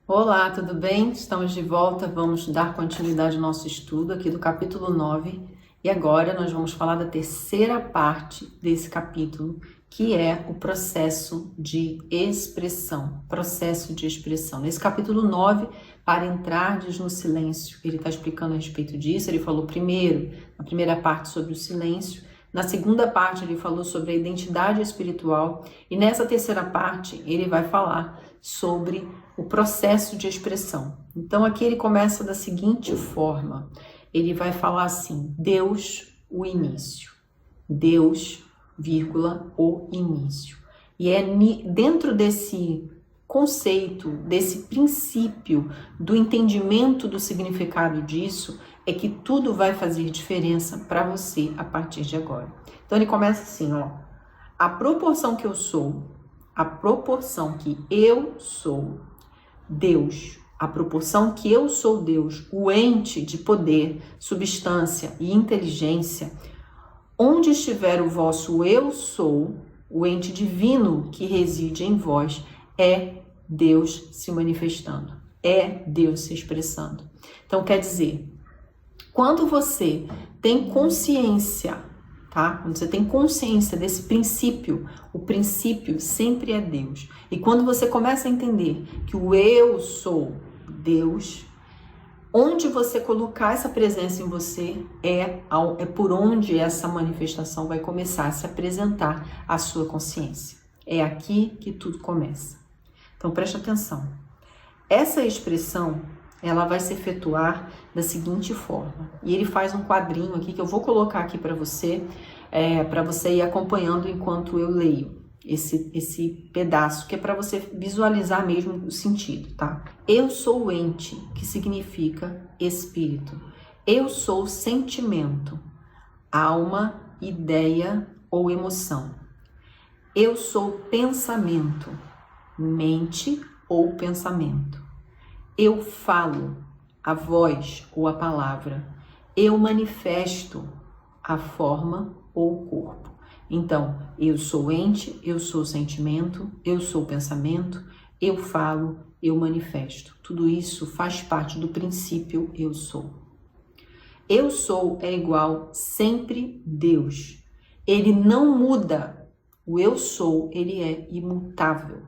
Olá, tudo bem? Estamos de volta, vamos dar continuidade ao nosso estudo aqui do capítulo 9 e agora nós vamos falar da terceira parte desse capítulo, que é o processo de expressão, Nesse capítulo 9, para entrardes no silêncio, ele está explicando a respeito disso. Ele falou primeiro, na primeira parte, sobre o silêncio. Na segunda parte, ele falou sobre a identidade espiritual. E nessa terceira parte, ele vai falar sobre o processo de expressão. Então, aqui ele começa da seguinte forma. Ele vai falar assim: Deus, o início. Deus, vírgula, o início. E é dentro desse conceito, desse princípio, do entendimento do significado disso, é que tudo vai fazer diferença para você a partir de agora. Então ele começa assim, ó: a proporção que eu sou, a proporção que eu sou Deus, a proporção que eu sou Deus, o ente de poder, substância e inteligência, onde estiver o vosso eu sou, o ente divino que reside em vós, é Deus se manifestando, é Deus se expressando. Então quer dizer, quando você tem consciência, tá? Quando você tem consciência desse princípio, o princípio sempre é Deus. E quando você começa a entender que o eu sou Deus, onde você colocar essa presença em você é por onde essa manifestação vai começar a se apresentar à sua consciência. É aqui que tudo começa. Então preste atenção. Essa expressão, ela vai se efetuar da seguinte forma. E ele faz um quadrinho aqui que eu vou colocar aqui para você ir acompanhando enquanto eu leio esse pedaço, que é para você visualizar mesmo o sentido, tá? Eu sou o ente, que significa espírito. Eu sou sentimento, alma, ideia ou emoção. Eu sou pensamento, mente ou pensamento. Eu falo, a voz ou a palavra. Eu manifesto, a forma ou o corpo. Então, eu sou ente, eu sou sentimento, eu sou pensamento, eu falo, eu manifesto. Tudo isso faz parte do princípio eu sou. Eu sou é igual sempre Deus. Ele não muda. O eu sou, ele é imutável.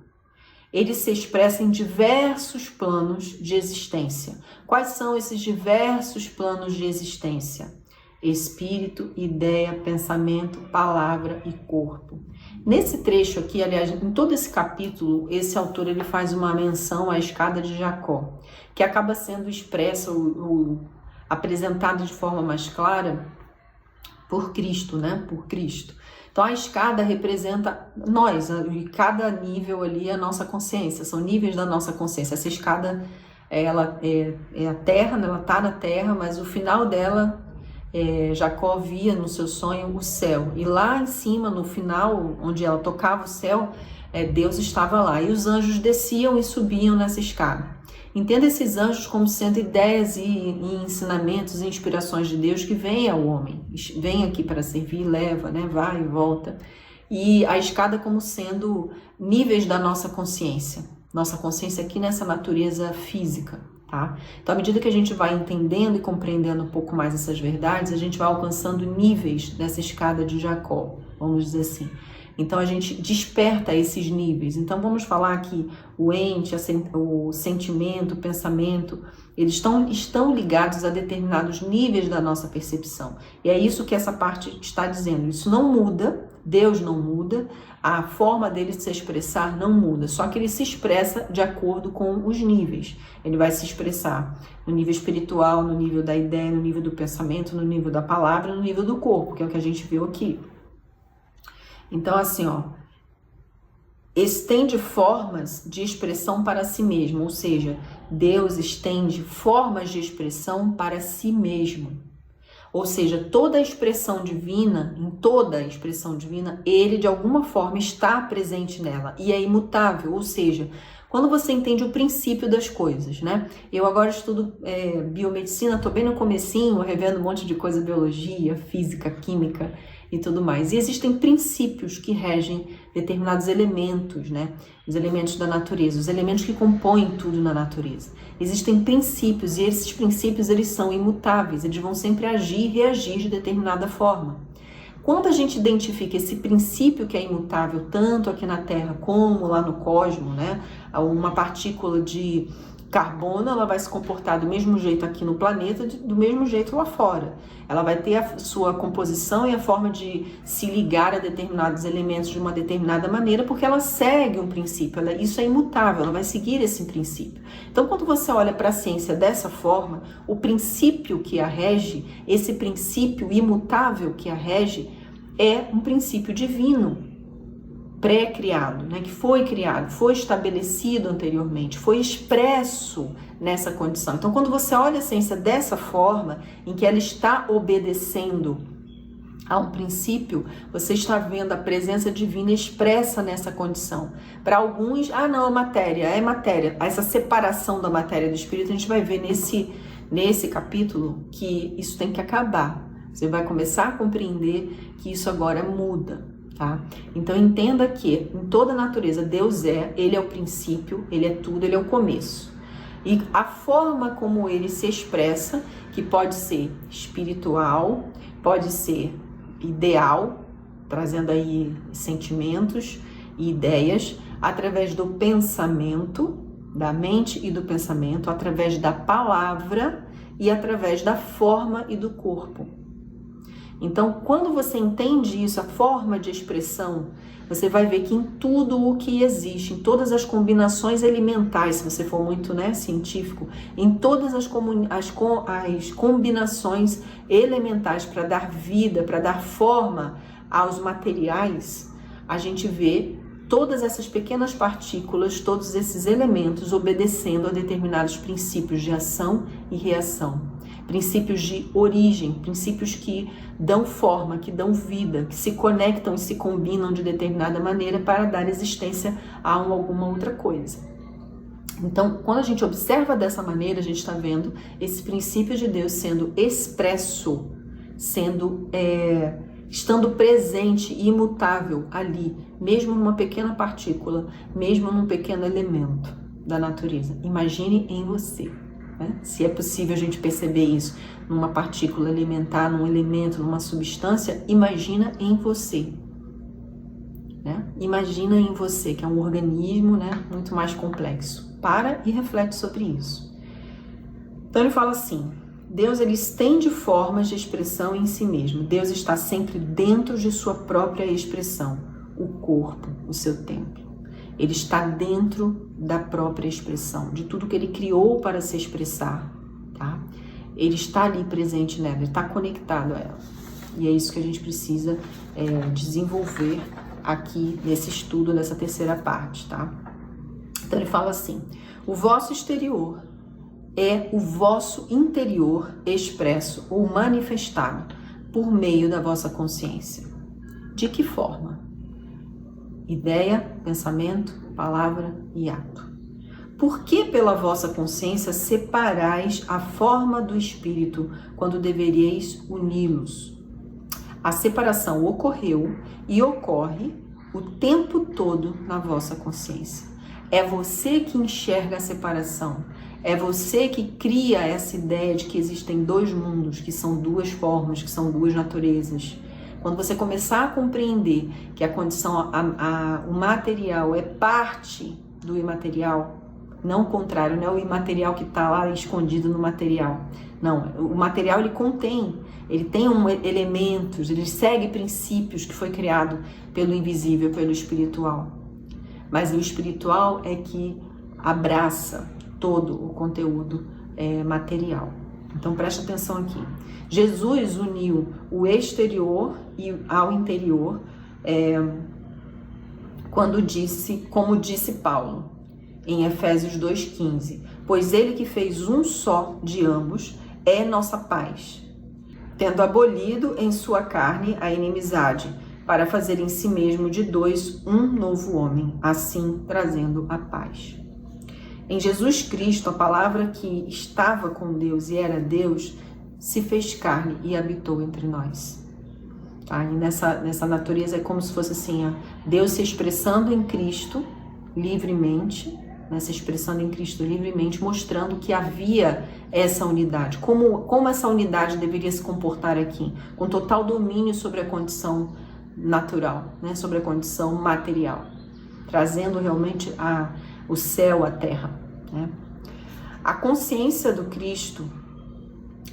Ele se expressa em diversos planos de existência. Quais são esses diversos planos de existência? Espírito, ideia, pensamento, palavra e corpo. Nesse trecho aqui, aliás, em todo esse capítulo, esse autor ele faz uma menção à escada de Jacó, que acaba sendo expressa ou apresentada de forma mais clara por Cristo, né? Por Cristo. Então a escada representa nós, e cada nível ali é a nossa consciência, são níveis da nossa consciência. Essa escada, ela é a terra, né? Ela está na terra, mas o final dela, Jacó via no seu sonho o céu. E lá em cima, no final, onde ela tocava o céu, Deus estava lá. E os anjos desciam e subiam nessa escada. Entenda esses anjos como sendo ideias e ensinamentos e inspirações de Deus que vêm ao homem. Vem aqui para servir, leva, né? Vai e volta. E a escada como sendo níveis da nossa consciência. Nossa consciência aqui nessa natureza física, tá? Então, à medida que a gente vai entendendo e compreendendo um pouco mais essas verdades, a gente vai alcançando níveis dessa escada de Jacó, vamos dizer assim. Então, a gente desperta esses níveis. Então, vamos falar que o ente, o sentimento, o pensamento, eles estão ligados a determinados níveis da nossa percepção. E é isso que essa parte está dizendo. Isso não muda, Deus não muda, a forma dele se expressar não muda. Só que ele se expressa de acordo com os níveis. Ele vai se expressar no nível espiritual, no nível da ideia, no nível do pensamento, no nível da palavra, no nível do corpo, que é o que a gente viu aqui. Então, assim, ó, estende formas de expressão para si mesmo, ou seja, Deus estende formas de expressão para si mesmo. Ou seja, toda a expressão divina, em toda a expressão divina, ele de alguma forma está presente nela e é imutável, ou seja, quando você entende o princípio das coisas, né? Eu agora estudo biomedicina, estou bem no comecinho, revendo um monte de coisa, biologia, física, química, e tudo mais. E existem princípios que regem determinados elementos, né? Os elementos da natureza, os elementos que compõem tudo na natureza. Existem princípios e esses princípios eles são imutáveis, eles vão sempre agir e reagir de determinada forma. Quando a gente identifica esse princípio que é imutável, tanto aqui na Terra como lá no cosmos, né? Uma partícula de carbono, ela vai se comportar do mesmo jeito aqui no planeta, do mesmo jeito lá fora. Ela vai ter a sua composição e a forma de se ligar a determinados elementos de uma determinada maneira, porque ela segue um princípio, isso é imutável, ela vai seguir esse princípio. Então, quando você olha para a ciência dessa forma, o princípio que a rege, esse princípio imutável que a rege, é um princípio divino, pré-criado, né, que foi criado, foi estabelecido anteriormente, foi expresso nessa condição. Então, quando você olha a ciência dessa forma, em que ela está obedecendo a um princípio, você está vendo a presença divina expressa nessa condição. Para alguns, não, é matéria. Essa separação da matéria do espírito, a gente vai ver nesse capítulo que isso tem que acabar. Você vai começar a compreender que isso agora muda. Tá? Então entenda que em toda a natureza Deus ele é o princípio, ele é tudo, ele é o começo. E a forma como ele se expressa, que pode ser espiritual, pode ser ideal, trazendo aí sentimentos e ideias, através do pensamento, da mente e do pensamento, através da palavra e através da forma e do corpo. Então, quando você entende isso, a forma de expressão, você vai ver que em tudo o que existe, em todas as combinações elementares, se você for muito científico, em todas as combinações elementares para dar vida, para dar forma aos materiais, a gente vê todas essas pequenas partículas, todos esses elementos obedecendo a determinados princípios de ação e reação. Princípios de origem, princípios que dão forma, que dão vida, que se conectam e se combinam de determinada maneira para dar existência a alguma outra coisa. Então, quando a gente observa dessa maneira, a gente está vendo esse princípio de Deus sendo expresso, estando presente e imutável ali, mesmo numa pequena partícula, mesmo num pequeno elemento da natureza. Imagine em você. Se é possível a gente perceber isso numa partícula elementar, num elemento, numa substância, imagina em você. Imagina em você, que é um organismo muito mais complexo. Para e reflete sobre isso. Então ele fala assim, Deus ele estende formas de expressão em si mesmo. Deus está sempre dentro de sua própria expressão, o corpo, o seu templo. Ele está dentro da própria expressão, de tudo que ele criou para se expressar, tá? Ele está ali presente nela, ele está conectado a ela. E é isso que a gente precisa desenvolver aqui nesse estudo, nessa terceira parte, tá? Então ele fala assim, o vosso exterior é o vosso interior expresso ou manifestado por meio da vossa consciência. De que forma? Ideia, pensamento, palavra e ato. Por que pela vossa consciência separais a forma do espírito quando deveríeis uni-los? A separação ocorreu e ocorre o tempo todo na vossa consciência. É você que enxerga a separação. É você que cria essa ideia de que existem dois mundos, que são duas formas, que são duas naturezas. Quando você começar a compreender que a condição, o material é parte do imaterial, não o contrário, não é o imaterial que está lá escondido no material. Não, o material ele tem elementos, ele segue princípios que foi criado pelo invisível, pelo espiritual. Mas o espiritual é que abraça todo o conteúdo material. Então preste atenção aqui. Jesus uniu o exterior ao interior, como disse Paulo, em Efésios 2,15, pois ele que fez um só de ambos é nossa paz, tendo abolido em sua carne a inimizade, para fazer em si mesmo de dois um novo homem, assim trazendo a paz. Em Jesus Cristo, a palavra que estava com Deus e era Deus, se fez carne e habitou entre nós. Tá? E nessa natureza é como se fosse assim, ó, Deus se expressando em Cristo livremente, né? Se expressando em Cristo livremente, mostrando que havia essa unidade. Como essa unidade deveria se comportar aqui? Com total domínio sobre a condição natural, né? Sobre a condição material, trazendo realmente o céu à terra, né? A consciência do Cristo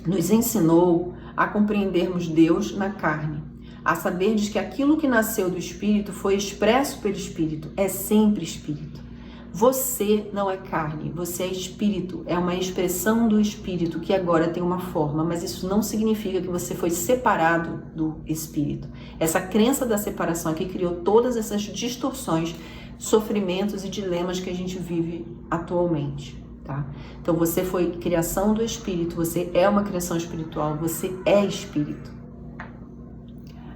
nos ensinou a compreendermos Deus na carne, a saberdes que aquilo que nasceu do Espírito foi expresso pelo Espírito, é sempre Espírito. Você não é carne, você é Espírito, é uma expressão do Espírito que agora tem uma forma, mas isso não significa que você foi separado do Espírito. Essa crença da separação é que criou todas essas distorções, sofrimentos e dilemas que a gente vive atualmente. Tá? Então você foi criação do Espírito, você é uma criação espiritual, você é Espírito.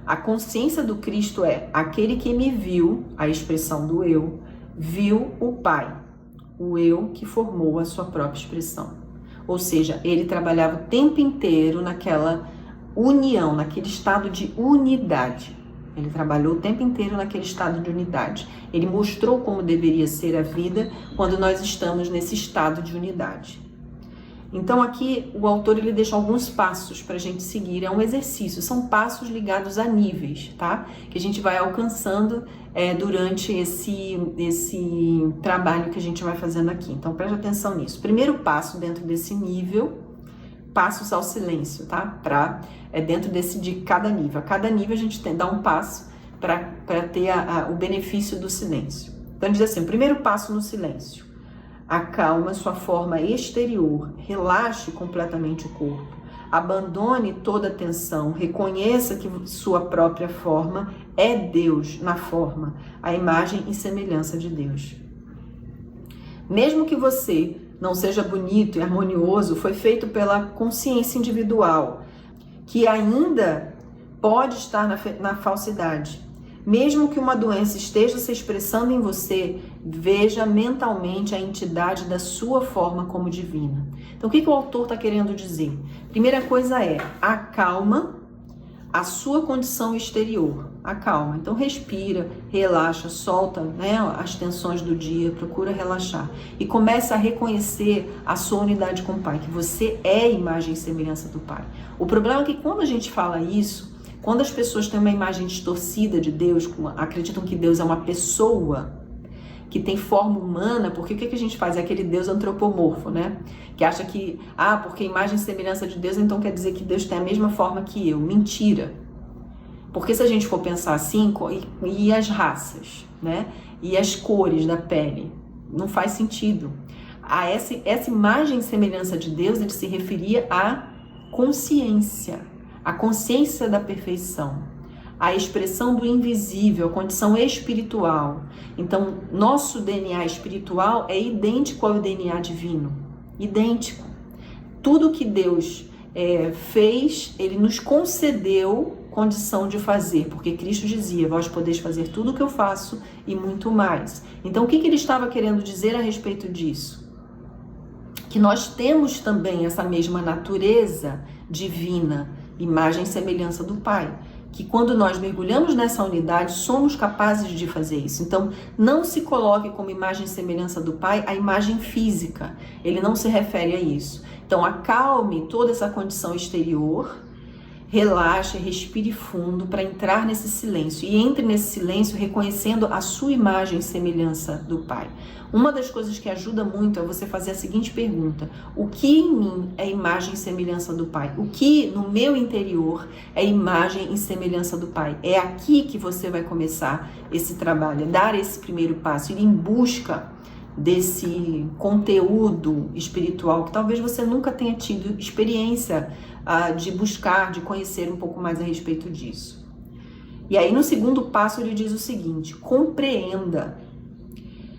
A consciência do Cristo é aquele que me viu, a expressão do eu, viu o Pai, o eu que formou a sua própria expressão. Ou seja, ele trabalhava o tempo inteiro naquela união, naquele estado de unidade. Ele trabalhou o tempo inteiro naquele estado de unidade. Ele mostrou como deveria ser a vida quando nós estamos nesse estado de unidade. Então aqui o autor ele deixa alguns passos para a gente seguir. É um exercício, são passos ligados a níveis, tá? Que a gente vai alcançando durante esse trabalho que a gente vai fazendo aqui. Então preste atenção nisso. Primeiro passo dentro desse nível, passos ao silêncio, tá? Dentro de cada nível. A cada nível a gente dá um passo para ter o benefício do silêncio. Então diz assim, primeiro passo no silêncio. Acalma sua forma exterior, relaxe completamente o corpo, abandone toda a tensão, reconheça que sua própria forma é Deus na forma, a imagem e semelhança de Deus. Mesmo que você não seja bonito e harmonioso, foi feito pela consciência individual, que ainda pode estar na falsidade. Mesmo que uma doença esteja se expressando em você, veja mentalmente a entidade da sua forma como divina. Então, o que o autor está querendo dizer? Primeira coisa é, acalma a sua condição exterior. Acalma. Então, respira, relaxa, solta, né, as tensões do dia, procura relaxar. E começa a reconhecer a sua unidade com o Pai, que você é a imagem e semelhança do Pai. O problema é que quando a gente fala isso, quando as pessoas têm uma imagem distorcida de Deus, acreditam que Deus é uma pessoa que tem forma humana, porque o que a gente faz? É aquele Deus antropomorfo, né? Que acha que, porque imagem e semelhança de Deus, então quer dizer que Deus tem a mesma forma que eu. Mentira. Porque se a gente for pensar assim, e as raças, né? E as cores da pele, não faz sentido. Essa imagem e semelhança de Deus, ele se referia à consciência. A consciência da perfeição, a expressão do invisível, a condição espiritual. Então, nosso DNA espiritual é idêntico ao DNA divino. Idêntico. Tudo que Deus fez, Ele nos concedeu condição de fazer, porque Cristo dizia, vós podeis fazer tudo o que eu faço e muito mais. Então, o que Ele estava querendo dizer a respeito disso? Que nós temos também essa mesma natureza divina, imagem e semelhança do Pai, que quando nós mergulhamos nessa unidade, somos capazes de fazer isso. Então, não se coloque como imagem e semelhança do Pai a imagem física, ele não se refere a isso. Então, acalme toda essa condição exterior, relaxe, respire fundo para entrar nesse silêncio. E entre nesse silêncio reconhecendo a sua imagem e semelhança do Pai. Uma das coisas que ajuda muito é você fazer a seguinte pergunta. O que em mim é imagem e semelhança do Pai? O que no meu interior é imagem e semelhança do Pai? É aqui que você vai começar esse trabalho, dar esse primeiro passo, ir em busca desse conteúdo espiritual que talvez você nunca tenha tido experiência de buscar, de conhecer um pouco mais a respeito disso. E aí no segundo passo ele diz o seguinte, compreenda,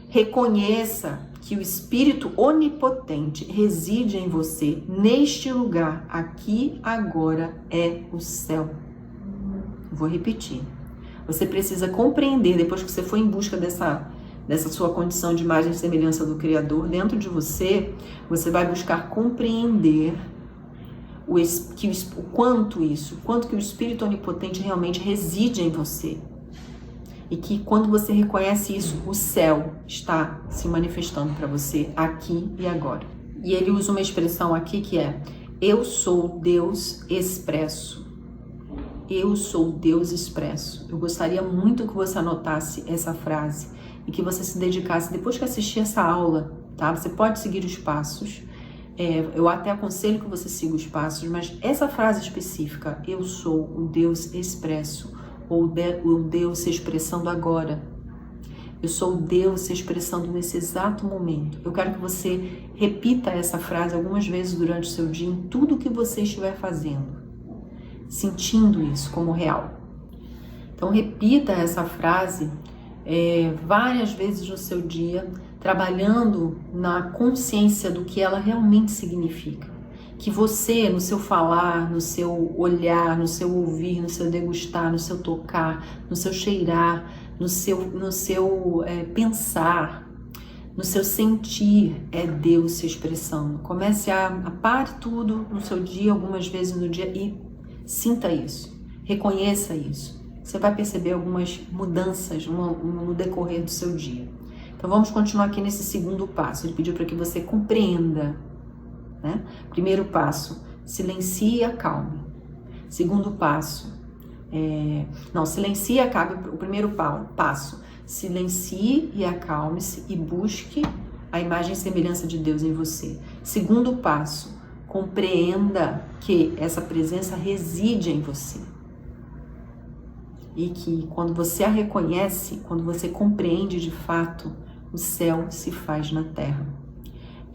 reconheça que o Espírito Onipotente reside em você, neste lugar, aqui, agora, é o céu. Vou repetir. Você precisa compreender, depois que você for em busca dessa sua condição de imagem e semelhança do Criador, dentro de você, você vai buscar compreender quanto que o Espírito Onipotente realmente reside em você. E que quando você reconhece isso, o céu está se manifestando para você aqui e agora. E ele usa uma expressão aqui que é: eu sou Deus expresso. Eu sou Deus expresso. Eu gostaria muito que você anotasse essa frase e que você se dedicasse, depois que assistir essa aula, tá? Você pode seguir os passos. Eu até aconselho que você siga os passos, mas essa frase específica, eu sou o Deus expresso, ou o Deus se expressando agora. Eu sou o Deus se expressando nesse exato momento. Eu quero que você repita essa frase algumas vezes durante o seu dia, em tudo que você estiver fazendo, sentindo isso como real. Então repita essa frase várias vezes no seu dia, trabalhando na consciência do que ela realmente significa. Que você, no seu falar, no seu olhar, no seu ouvir, no seu degustar, no seu tocar, no seu cheirar, no seu pensar, no seu sentir, é Deus se expressando. Comece a pare tudo no seu dia, algumas vezes no dia, e sinta isso, reconheça isso. Você vai perceber algumas mudanças no decorrer do seu dia. Então vamos continuar aqui nesse segundo passo. Ele pediu para que você compreenda, né? Primeiro passo, silencie e acalme. Segundo passo, silencie e acalme. O primeiro passo, silencie e acalme-se e busque a imagem e semelhança de Deus em você. Segundo passo, compreenda que essa presença reside em você. E que quando você a reconhece, quando você compreende de fato, o céu se faz na terra.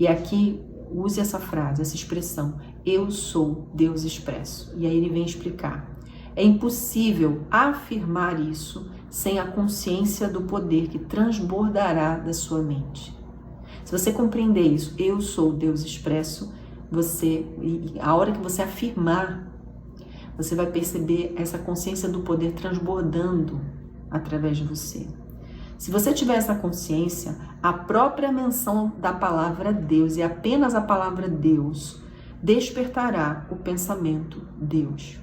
E aqui use essa frase, essa expressão, eu sou Deus expresso. E aí ele vem explicar. É impossível afirmar isso sem a consciência do poder que transbordará da sua mente. Se você compreender isso, eu sou Deus expresso, a hora que você afirmar, você vai perceber essa consciência do poder transbordando através de você. Se você tiver essa consciência, a própria menção da palavra Deus, e apenas a palavra Deus, despertará o pensamento Deus.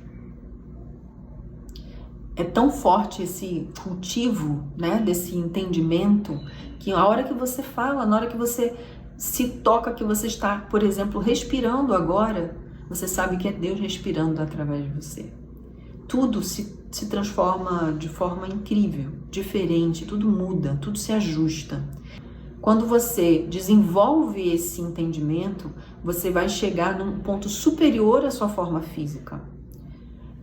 É tão forte esse cultivo, né, desse entendimento, que a hora que você fala, na hora que você se toca, que você está, por exemplo, respirando agora, você sabe que é Deus respirando através de você. Tudo se transforma de forma incrível, diferente, tudo muda, tudo se ajusta. Quando você desenvolve esse entendimento, você vai chegar num ponto superior à sua forma física.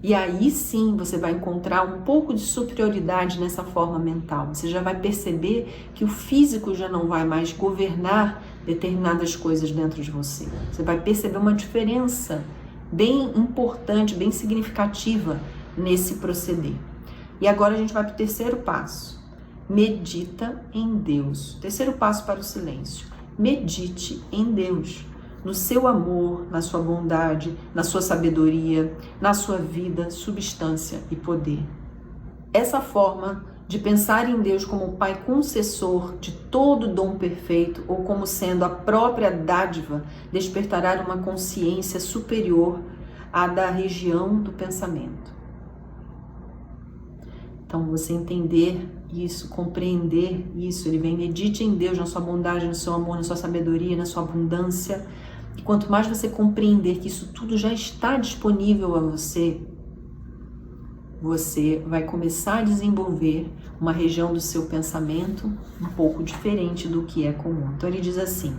E aí sim você vai encontrar um pouco de superioridade nessa forma mental. Você já vai perceber que o físico já não vai mais governar determinadas coisas dentro de você. Você vai perceber uma diferença bem importante, bem significativa nesse proceder. E agora a gente vai para o terceiro passo. Medita em Deus. Terceiro passo para o silêncio. Medite em Deus. No seu amor, na sua bondade, na sua sabedoria, na sua vida, substância e poder. Essa forma de pensar em Deus como o Pai concessor de todo dom perfeito ou como sendo a própria dádiva despertará uma consciência superior à da região do pensamento. Então, você entender isso, compreender isso, ele vem, medite em Deus, na sua bondade, no seu amor, na sua sabedoria, na sua abundância. E quanto mais você compreender que isso tudo já está disponível a você, você vai começar a desenvolver uma região do seu pensamento um pouco diferente do que é comum. Então ele diz assim,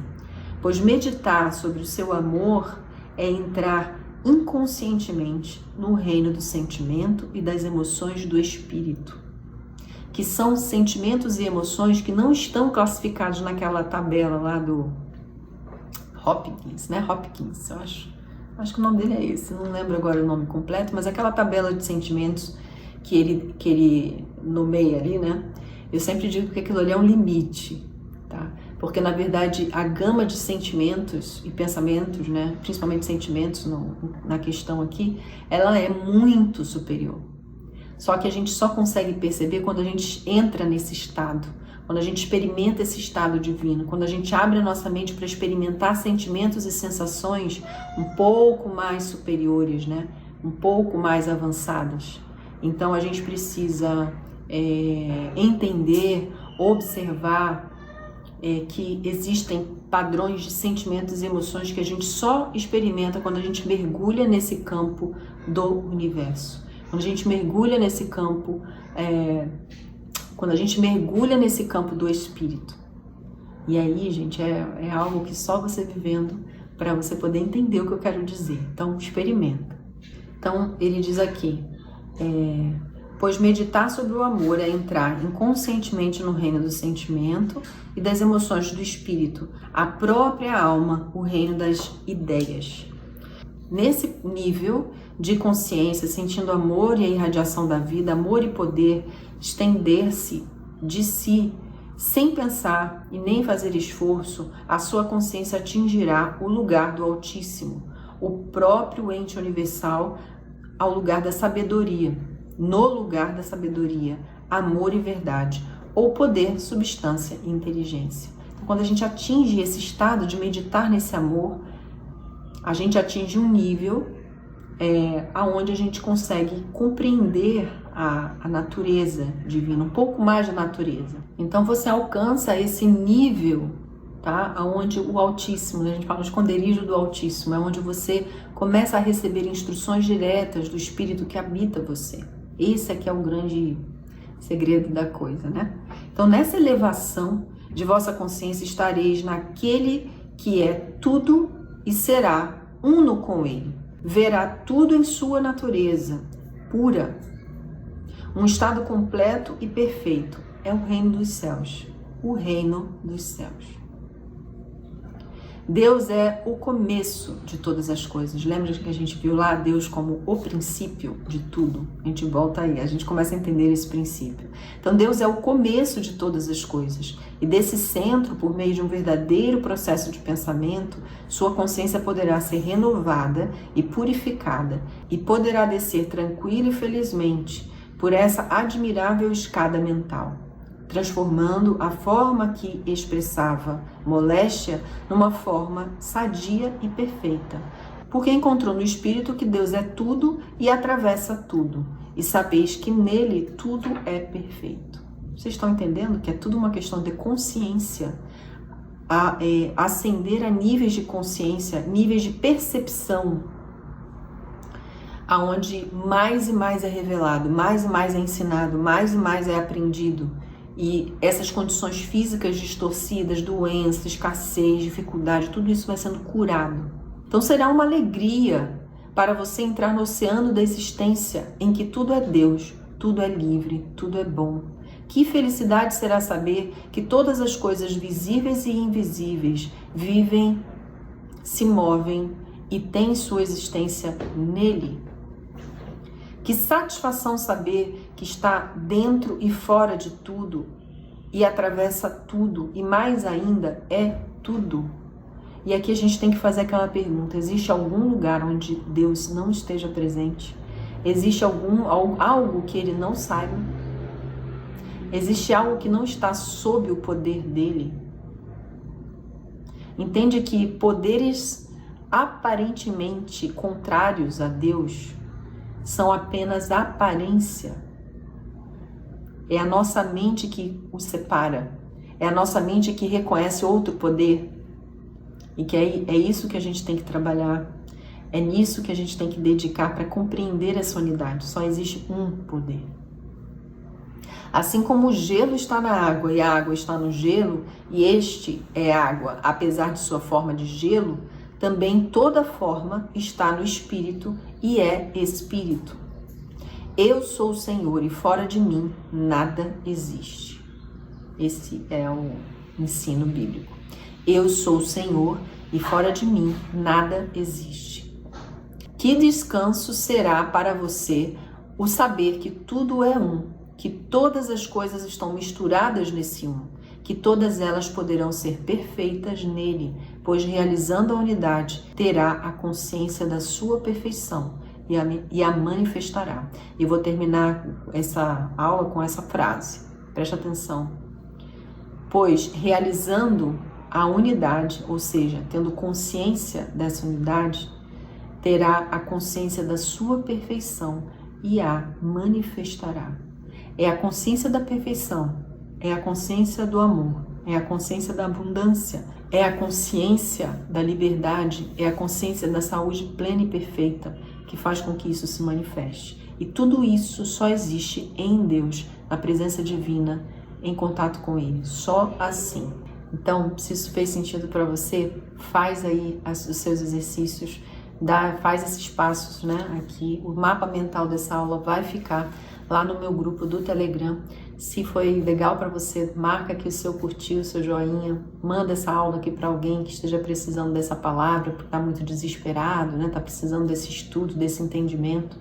pois meditar sobre o seu amor é entrar inconscientemente no reino do sentimento e das emoções do espírito, que são sentimentos e emoções que não estão classificados naquela tabela lá do Hopkins, né? Hopkins, eu acho que o nome dele é esse, não lembro agora o nome completo, mas aquela tabela de sentimentos que ele nomeia ali, né? Eu sempre digo que aquilo ali é um limite, tá? Porque, na verdade, a gama de sentimentos e pensamentos, né? Principalmente sentimentos na questão aqui, ela é muito superior. Só que a gente só consegue perceber quando a gente entra nesse estado, quando a gente experimenta esse estado divino, quando a gente abre a nossa mente para experimentar sentimentos e sensações um pouco mais superiores, né? Um pouco mais avançadas. Então a gente precisa entender, observar que existem padrões de sentimentos e emoções que a gente só experimenta quando a gente mergulha nesse campo do universo. Quando a gente mergulha nesse campo, quando a gente mergulha nesse campo do espírito. E aí, gente, é algo que só você vivendo para você poder entender o que eu quero dizer. Então, experimenta. Então, ele diz aqui, pois meditar sobre o amor é entrar inconscientemente no reino do sentimento e das emoções do espírito, a própria alma, o reino das ideias. Nesse nível de consciência, sentindo amor e a irradiação da vida, amor e poder, estender-se de si, sem pensar e nem fazer esforço, a sua consciência atingirá o lugar do Altíssimo, o próprio ente universal, ao lugar da sabedoria, no lugar da sabedoria, amor e verdade, ou poder, substância e inteligência. Então, quando a gente atinge esse estado de meditar nesse amor, a gente atinge um nível aonde a gente consegue compreender a natureza divina, um pouco mais da natureza. Então você alcança esse nível, tá? Onde o Altíssimo, né? A gente fala o esconderijo do Altíssimo, é onde você começa a receber instruções diretas do Espírito que habita você. Esse aqui é o grande segredo da coisa, né? Então nessa elevação de vossa consciência estareis naquele que é tudo e será uno com ele. Verá tudo em sua natureza pura. Um estado completo e perfeito. É o reino dos céus. O reino dos céus. Deus é o começo de todas as coisas. Lembra que a gente viu lá Deus como o princípio de tudo? A gente volta aí, a gente começa a entender esse princípio. Então Deus é o começo de todas as coisas. E desse centro, por meio de um verdadeiro processo de pensamento, sua consciência poderá ser renovada e purificada e poderá descer tranquila e felizmente por essa admirável escada mental, transformando a forma que expressava moléstia numa forma sadia e perfeita, porque encontrou no Espírito que Deus é tudo e atravessa tudo, e sabeis que nele tudo é perfeito. Vocês estão entendendo que é tudo uma questão de consciência, ascender a níveis de consciência, níveis de percepção, aonde mais e mais é revelado, mais e mais é ensinado, mais e mais é aprendido. E essas condições físicas distorcidas, doença, escassez, dificuldade, tudo isso vai sendo curado. Então será uma alegria para você entrar no oceano da existência em que tudo é Deus, tudo é livre, tudo é bom. Que felicidade será saber que todas as coisas visíveis e invisíveis vivem, se movem e têm sua existência nele. Que satisfação saber que está dentro e fora de tudo e atravessa tudo e mais ainda é tudo. E aqui a gente tem que fazer aquela pergunta: existe algum lugar onde Deus não esteja presente? Existe algo que ele não saiba? Existe algo que não está sob o poder dele? Entende que poderes aparentemente contrários a Deus são apenas aparência. É a nossa mente que o separa. É a nossa mente que reconhece outro poder. E que é isso que a gente tem que trabalhar. É nisso que a gente tem que dedicar para compreender essa unidade. Só existe um poder. Assim como o gelo está na água e a água está no gelo, e este é água, apesar de sua forma de gelo, também toda forma está no Espírito e é Espírito. Eu sou o Senhor e fora de mim nada existe. Esse é o ensino bíblico. Eu sou o Senhor e fora de mim nada existe. Que descanso será para você o saber que tudo é um, que todas as coisas estão misturadas nesse um, que todas elas poderão ser perfeitas nele, pois realizando a unidade, terá a consciência da sua perfeição e a manifestará. E vou terminar essa aula com essa frase. Preste atenção. pois realizando a unidade, ou seja, tendo consciência dessa unidade, terá a consciência da sua perfeição e a manifestará. É a consciência da perfeição, é a consciência do amor, é a consciência da abundância, é a consciência da liberdade, é a consciência da saúde plena e perfeita que faz com que isso se manifeste. E tudo isso só existe em Deus, na presença divina, em contato com Ele, só assim. Então, se isso fez sentido para você, faz aí os seus exercícios, faz esses passos, né? Aqui, o mapa mental dessa aula vai ficar lá no meu grupo do Telegram. Se foi legal para você, marca aqui o seu curtir, o seu joinha, manda essa aula aqui para alguém que esteja precisando dessa palavra, porque está muito desesperado, né? Está precisando desse estudo, desse entendimento.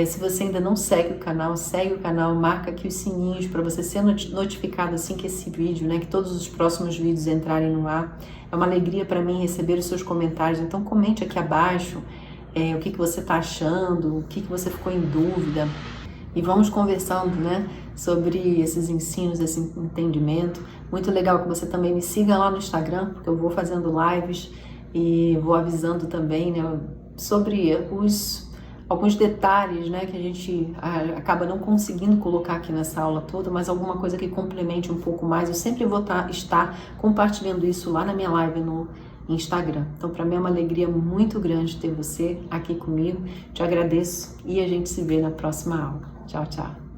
Se você ainda não segue o canal, marca aqui os sininhos para você ser notificado assim que esse vídeo, né, que todos os próximos vídeos entrarem no ar. É uma alegria para mim receber os seus comentários, então comente aqui abaixo o que você está achando, o que você ficou em dúvida. E vamos conversando, né, sobre esses ensinos, esse entendimento. Muito legal que você também me siga lá no Instagram, porque eu vou fazendo lives e vou avisando também, né, sobre alguns detalhes, né, que a gente acaba não conseguindo colocar aqui nessa aula toda, mas alguma coisa que complemente um pouco mais. Eu sempre vou estar compartilhando isso lá na minha live no Instagram. Então, para mim é uma alegria muito grande ter você aqui comigo. Te agradeço e a gente se vê na próxima aula. Tchau, tchau.